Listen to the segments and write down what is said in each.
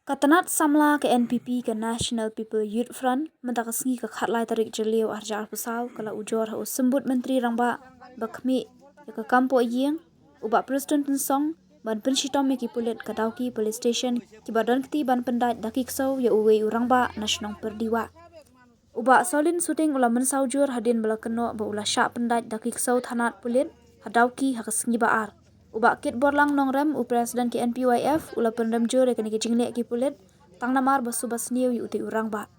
Katanat samla ke NPP ke National People Youth Front mentakasngi ke khatlai tarik jelio arja alpusau kala ujor hau sembut menteri rangba bakmi ya ke kampo yeng ubak presiden pensong ban penshitom ki pulit kadauki police station ki badan kti ban pendai dakiksau ya uwe urangba nasional perdiwa ubak solin suting ula mensaujur hadin belakeno ba ula syak pendai dakiksau thanat pulit hadauki hakasngi baar ubak kit borlang nongrem u presiden ki NPYF ula pendam jur ekani ki jingle ki pulit tang namar basubas niu yu uti urang ba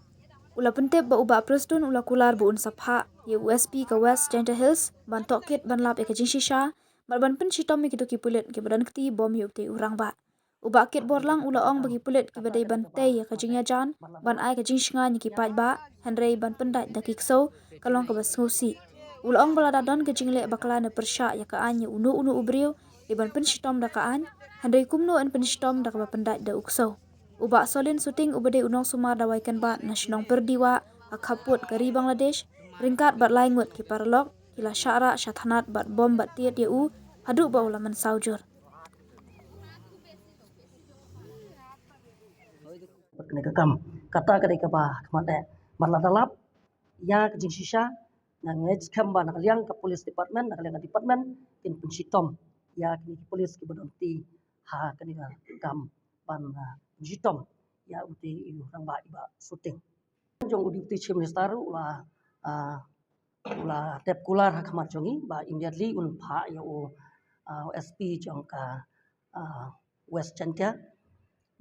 ula pentep ba ubak presiden ula kular bu unsapha ye USP ke West Gentle Hills ban tok kit ban lap eka jinshisha ban penshitom ki ki pulit ki badan kti bom yu uti urang ba ubak kit borlang ula ong bagi pulit ki badai ban tei ya ka jingya jan ban ai ka jingshnga ni ki paj ba henrei ban pendai dakikso kalong ka basngusi ula ong bala dadon ke jingle bakla na persya ya ka anya unu ubriu iban penshitom da kaan handai kumno an penshitom da ka pendai da ukso ubak solin suting ubade unong sumar da waikan ba nasional perdiwa akaput kari Bangladesh ringkat bat laingut ki parlok kila syara syathanat bat bom bat tiet ya u hadu ba ulaman saujur kene kam kata kene ka ba kemade maladalap ya kejing shisha na ngej kamba na kaliang ka police department na kaliang ka department in penshitom ya kini police ki bodonti ha kene ka kam ban penshitom ya uti iu rang ba iba syuting jong udi ti chief minister ula tep kular ha khamat jongi ba immediately un pha ya o SP jong ka West Chantia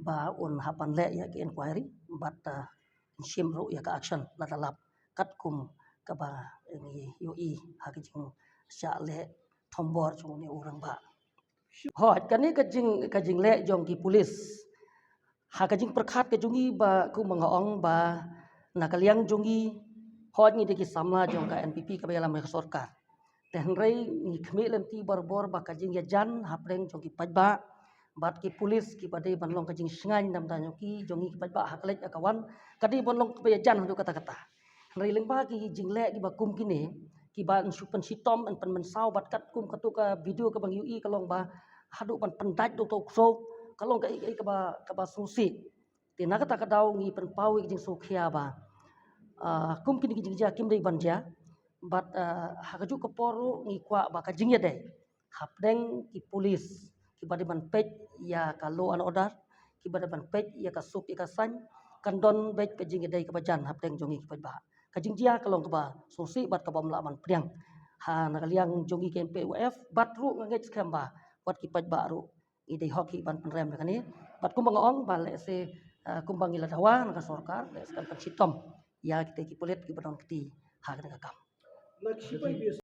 ba un hapan le ya ki inquiry but shim ru ya ka action la dalap kat kum ka ba ni UI ha ki jing sya le thombor chung ni urang ba hot kani ka jing le jong ki police ha ka jing perkhat ke jungi ba ku mangaong ba nakaliang jungi hot ni de ki samla jong ka NPP ka bela mai sarkar tenrei ni khmi lenti bor ba ka jing ya jan hapreng jong ki pajba bat ki police ki badai banlong ka jing sngai nam tanyo ki jongi ki pajba haklek akawan kadi bonlong pe jan hu kata rei lengba ki jingle ki ba kum kini ki ba supan sitom an pan mensau bat kat kum katu ka video ka bang UI kalong ba hadu pan pendaj do tok so kalong ka ba susi tina kata kadau ngi pan pawi jing sokhia ba kum kini ki jing ja kim dei banja bat hakaju ka poru ngi kwa ba ka jing ya dei hapdeng ki police ki bade ban pej ya ka law and order ki bade ban pej ya ka sup ya ka san kandon bej ka jing dei ka bajan hapdeng jongi ki ba ka jing dia kalong ka ba susi bat ka bom la man priang ha na kaliang jongi ke PUF bat ru ngej khamba bat ki paj ba ru ide hoki ban penrem kani bat kum bangong ba le se kum bangila dawa na ka sarkar le kan chitom ya ki polit ki badon kti ha ka kam